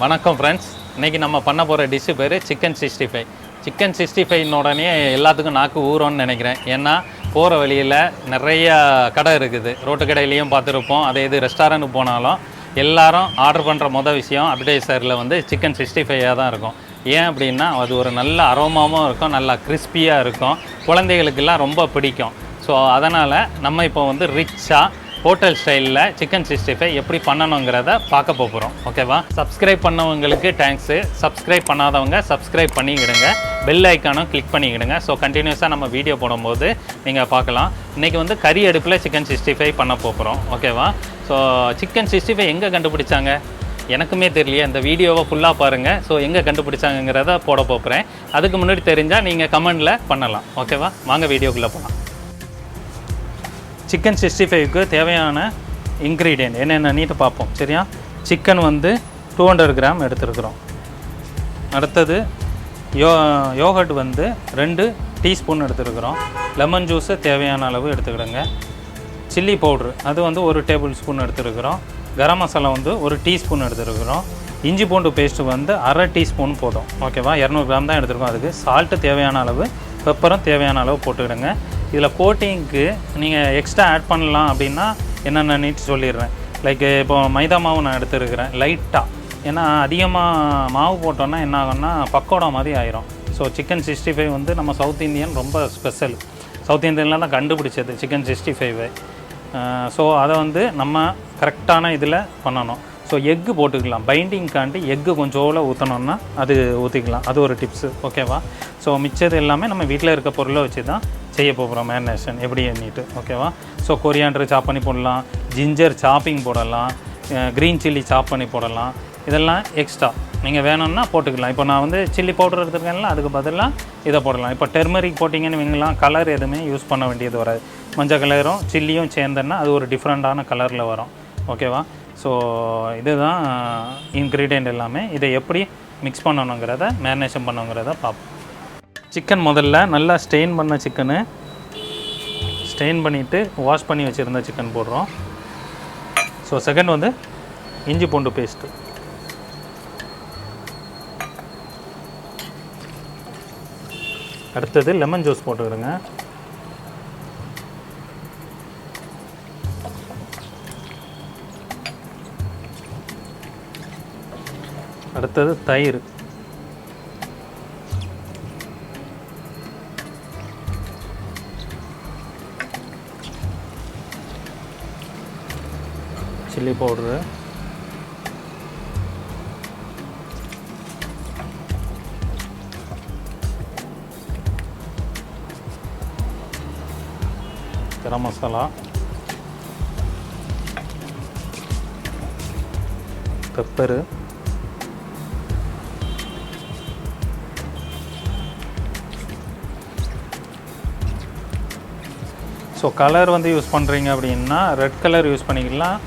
வணக்கம் ஃப்ரெண்ட்ஸ். இன்றைக்கி நம்ம பண்ண போகிற டிஷ்ஷு பேர் சிக்கன் 65. சிக்கன் 65 உடனே எல்லாத்துக்கும் நாக்கு ஊறும்னு நினைக்கிறேன். ஏன்னா போகிற வழியில் நிறைய கடை இருக்குது. ரோட்டு கடையிலையும் பார்த்துருப்போம். அதே இது ரெஸ்டாரண்ட்டுக்கு போனாலும் எல்லாரும் ஆர்டர் பண்ணுற விஷயம் appetiserல வந்து சிக்கன் 65 தான் இருக்கும். ஏன் அப்படின்னா அது ஒரு நல்ல அரோமாவும் இருக்கும், நல்லா கிறிஸ்பியாக இருக்கும், குழந்தைகளுக்கெல்லாம் ரொம்ப பிடிக்கும். ஸோ அதனால் நம்ம இப்போ வந்து ரிச்சாக ஹோட்டல் ஸ்டைலில் சிக்கன் 65 எப்படி பண்ணணுங்கிறத பார்க்க போகிறோம். ஓகேவா? சப்ஸ்கிரைப் பண்ணவங்களுக்கு தேங்க்ஸு. சப்ஸ்கிரைப் பண்ணாதவங்க சப்ஸ்கிரைப் பண்ணிக்கிடுங்க, பெல் ஐக்கானும் கிளிக் பண்ணிக்கிடுங்க. ஸோ கண்டினியூஸாக நம்ம வீடியோ போடும்போது நீங்கள் பார்க்கலாம். இன்றைக்கி வந்து கறி அடுப்பில் சிக்கன் 65 பண்ண போகிறோம். ஓகேவா? ஸோ சிக்கன் 65 எங்கே கண்டுபிடிச்சாங்க எனக்குமே தெரியலையே. இந்த வீடியோவை ஃபுல்லாக பாருங்கள். ஸோ எங்கே கண்டுபிடிச்சாங்கிறத போட போகிறேன். அதுக்கு முன்னாடி தெரிஞ்சால் நீங்கள் கமெண்டில் பண்ணலாம். ஓகேவா? வாங்க வீடியோக்குள்ளே போகலாம். சிக்கன் 65க்கு தேவையான இன்க்ரீடியன்ட் என்னென்னு பார்ப்போம். சரியா? சிக்கன் வந்து 200 கிராம் எடுத்துருக்குறோம். அடுத்தது யோகர்ட் வந்து 2 டீஸ்பூன் எடுத்துருக்குறோம். லெமன் ஜூஸு தேவையான அளவு எடுத்துக்கிடுங்க. சில்லி பவுட்ரு அது வந்து 1 டேபிள் ஸ்பூன் எடுத்துருக்குறோம். கரம் மசாலா வந்து 1 டீஸ்பூன் எடுத்துருக்குறோம். இஞ்சி பூண்டு பேஸ்ட்டு வந்து அரை டீஸ்பூன் போதும். ஓகேவா? 200 கிராம் தான் எடுத்துருக்கோம். அதுக்கு சால்ட்டு தேவையான அளவு, பெப்பரும் தேவையான அளவு போட்டுக்கிடுங்க. இதில் கோட்டிங்க்கு நீங்கள் எக்ஸ்ட்ரா ஆட் பண்ணலாம் அப்படின்னா என்னென்னு சொல்லிடுறேன். லைக் இப்போ மைதா மாவு நான் எடுத்துருக்கிறேன் லைட்டாக. ஏன்னா அதிகமாக மாவு போட்டோன்னா என்ன ஆகும்னா பக்கோடா மாதிரி ஆயிரும். ஸோ சிக்கன் 65 வந்து நம்ம சவுத் இந்தியன் ரொம்ப ஸ்பெஷல். சவுத் இந்தியனில் தான் கண்டுபிடிச்சது சிக்கன் 65. ஸோ அதை வந்து நம்ம கரெக்டான இதில் பண்ணணும். ஸோ எக்கு போட்டுக்கலாம். பைண்டிங்காண்டி எக்கு கொஞ்சோல ஊற்றணுன்னா அது ஊற்றிக்கலாம். அது ஒரு டிப்ஸு. ஓகேவா? ஸோ மிச்சது எல்லாமே நம்ம வீட்டில் இருக்க பொருளை வச்சு தான் செய்ய போகிறோம். மேரினேஷன் எப்படி எண்ணிட்டு. ஓகேவா? ஸோ கொரியாண்டர் சாப் பண்ணி போடலாம், ஜிஞ்சர் சாப்பிங் போடலாம், க்ரீன் சில்லி சாப் பண்ணி போடலாம். இதெல்லாம் எக்ஸ்ட்ரா நீங்கள் வேணும்னா போட்டுக்கலாம். இப்போ நான் வந்து சில்லி பவுடர் எடுத்துருக்கேன்ல, அதுக்கு பதிலாக இதை போடலாம். இப்போ டெர்மரிக் போட்டிங்கன்னு வைங்கலாம், கலர் எதுவுமே யூஸ் பண்ண வேண்டியது வராது. மஞ்சள் கலரும் சில்லியும் சேர்ந்தேன்னா அது ஒரு டிஃப்ரெண்ட்டான கலரில் வரும். ஓகேவா? ஸோ இதுதான் இன்க்ரீடியண்ட் எல்லாமே. இதை எப்படி மிக்ஸ் பண்ணணுங்கிறத, மேரினேஷன் பண்ணுங்கிறத பார்ப்போம். சிக்கன் முதல்ல நல்லா ஸ்டெயின் பண்ண சிக்கனு ஸ்டெயின் பண்ணிவிட்டு வாஷ் பண்ணி வச்சுருந்த சிக்கன் போடுறோம். ஸோ செகண்ட் வந்து இஞ்சி பூண்டு பேஸ்ட்டு, அடுத்தது லெமன் ஜூஸ் போட்டுக்கிடுங்க. அடுத்தது தயிர், chilli powder, garam masala, pepper, so colour வந்து யூஸ் பண்ணுறீங்க அப்படின்னா ரெட் கலர் யூஸ் பண்ணிக்கலாம்.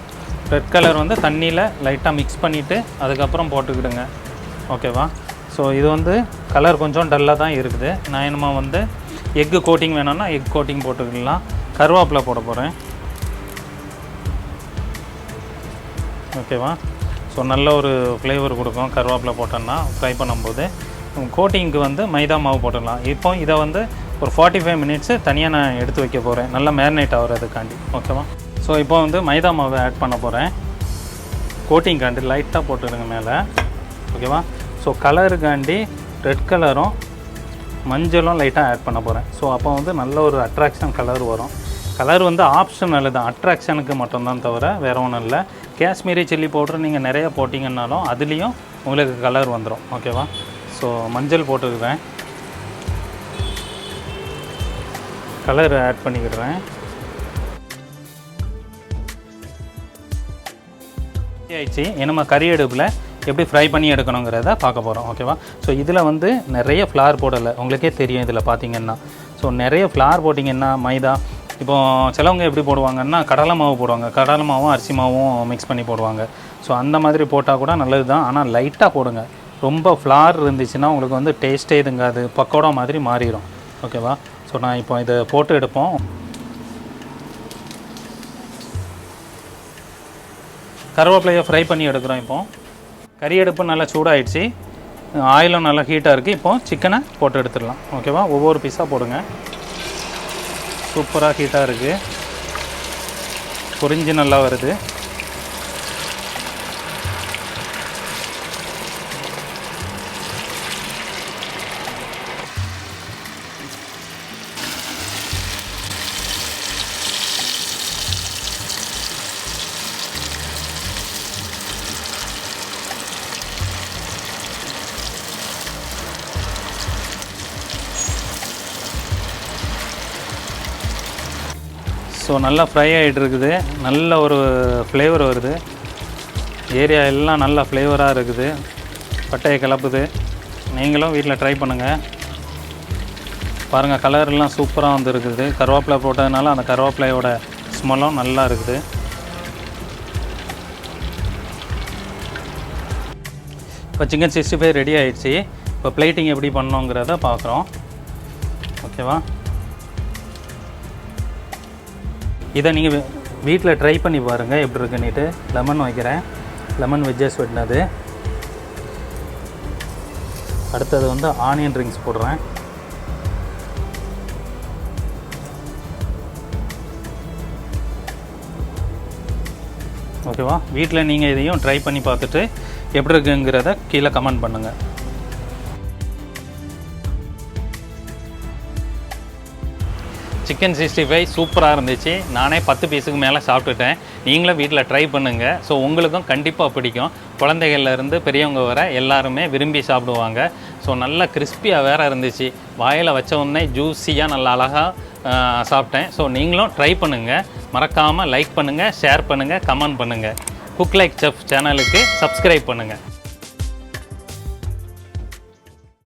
ரெட் கலர் வந்து தண்ணியில் லைட்டாக மிக்ஸ் பண்ணிவிட்டு அதுக்கப்புறம் போட்டுக்கிடுங்க. ஓகேவா? ஸோ இது வந்து கலர் கொஞ்சம் டல்லாக தான் இருக்குது. நான் என்னமோ வந்து எக்கு கோட்டிங் வேணும்னா எக் கோட்டிங் போட்டுக்கலாம். கருவேப்பிலை போட போகிறேன். ஓகேவா? ஸோ நல்ல ஒரு ஃப்ளேவர் கொடுக்கும் கருவேப்பிலை போட்டோன்னா ஃப்ரை பண்ணும்போது. கோட்டிங்க்கு வந்து மைதா மாவு போட்டுடலாம். இப்போ இதை வந்து ஒரு 45 மினிட்ஸு தனியாக நான் எடுத்து வைக்க போகிறேன், நல்லா மேரினேட் ஆகிறதுக்காண்டி. ஓகேவா? ஸோ இப்போ வந்து மைதா மாவை ஆட் பண்ண போகிறேன். கோட்டிங்காண்டி லைட்டாக போட்டுடுங்க மேலே. ஓகேவா? ஸோ கலருக்காண்டி ரெட் கலரும் மஞ்சளும் லைட்டாக ஆட் பண்ண போகிறேன். ஸோ அப்போ வந்து நல்ல ஒரு அட்ராக்ஷன் கலர் வரும். கலர் வந்து ஆப்ஷனல் தான், அட்ராக்ஷனுக்கு மட்டும்தான் தவிர வேறு ஒன்றும் இல்லை. காஷ்மீரி சில்லி பவுடர் நீங்கள் நிறையா போட்டிங்கன்னாலும் அதுலேயும் உங்களுக்கு கலர் வந்துடும். ஓகேவா? ஸோ மஞ்சள் போட்டுக்கிறேன், கலர் ஆட் பண்ணிக்கிடுறேன். ஆயிடுச்சு. நம்ம கறி அடுப்பில் எப்படி ஃப்ரை பண்ணி எடுக்கணுங்கிறத பார்க்க போகிறோம். ஓகேவா? ஸோ இதில் வந்து நிறைய ஃப்ளார் போடலை, உங்களுக்கே தெரியும். இதில் பார்த்தீங்கன்னா ஸோ நிறைய ஃப்ளார் போட்டிங்கன்னா மைதா, இப்போது சிலவங்க எப்படி போடுவாங்கன்னா கடலை மாவு போடுவாங்க. கடலை மாவும் அரிசி மாவும் மிக்ஸ் பண்ணி போடுவாங்க. ஸோ அந்த மாதிரி போட்டால் கூட நல்லது தான். ஆனால் லைட்டாக போடுங்க. ரொம்ப ஃப்ளார் இருந்துச்சுன்னா உங்களுக்கு வந்து டேஸ்ட்டே இதுங்காது, பக்கோடா மாதிரி மாறிடும். ஓகேவா? ஸோ நான் இப்போ இதை போட்டு எடுப்போம். கருவேப்பிலையை ஃப்ரை பண்ணி எடுக்கிறோம். இப்போ கறி அடுப்பு நல்லா சூடாகிடுச்சு, ஆயிலும் நல்லா ஹீட்டாக இருக்குது. இப்போ சிக்கனை போட்டு எடுத்துடலாம். ஓகேவா? ஒவ்வொரு பீஸாக போடுங்க. சூப்பராக ஹீட்டாக இருக்குது, பொரிஞ்சு நல்லா வருது. ஸோ நல்லா ஃப்ரை ஆகிட்டு இருக்குது, நல்ல ஒரு ஃப்ளேவர் வருது, ஏரியா எல்லாம் நல்லா ஃப்ளேவராக இருக்குது, பட்டையை கிளப்புது. நீங்களும் வீட்டில் ட்ரை பண்ணுங்கள். பாருங்கள், கலர்லாம் சூப்பராக வந்துருக்குது. கருவேப்பிலை போட்டதுனால அந்த கருவேப்பிலையோட ஸ்மெல்லும் நல்லா இருக்குது. இப்போ சிக்கன் 65 ரெடி ஆகிடுச்சு. இப்போ பிளேட்டிங் எப்படி பண்ணோங்கிறத பார்க்குறோம். ஓகேவா? இதை நீங்கள் வீட்டில் ட்ரை பண்ணி பாருங்கள் எப்படி இருக்குன்னுட்டு. லெமன் வைக்கிறேன், லெமன் வெஜ்ஜஸ் வெட்டினது. அடுத்தது வந்து ஆனியன் ரிங்ஸ் போடுறேன். ஓகேவா? வீட்டில் நீங்கள் இதையும் ட்ரை பண்ணி பார்த்துட்டு எப்படி இருக்குங்கிறத கீழே கமெண்ட் பண்ணுங்கள். சிக்கன் 65 சூப்பராக இருந்துச்சு. நானே 10 பீஸுக்கு மேலே சாப்பிட்டுட்டேன். நீங்களும் வீட்டில் ட்ரை பண்ணுங்கள். ஸோ உங்களுக்கும் கண்டிப்பாக பிடிக்கும். குழந்தைகள்லேருந்து பெரியவங்க வர எல்லாருமே விரும்பி சாப்பிடுவாங்க. ஸோ நல்லா கிறிஸ்பியாக வேறு இருந்துச்சு. வாயில் வச்ச உடனே ஜூஸியாக நல்லா அழகாக சாப்பிட்டேன். ஸோ நீங்களும் ட்ரை பண்ணுங்கள். மறக்காமல் லைக் பண்ணுங்கள், ஷேர் பண்ணுங்கள், கமெண்ட் பண்ணுங்கள். குக் லைக் செஃப் சேனலுக்கு சப்ஸ்கிரைப் பண்ணுங்கள்.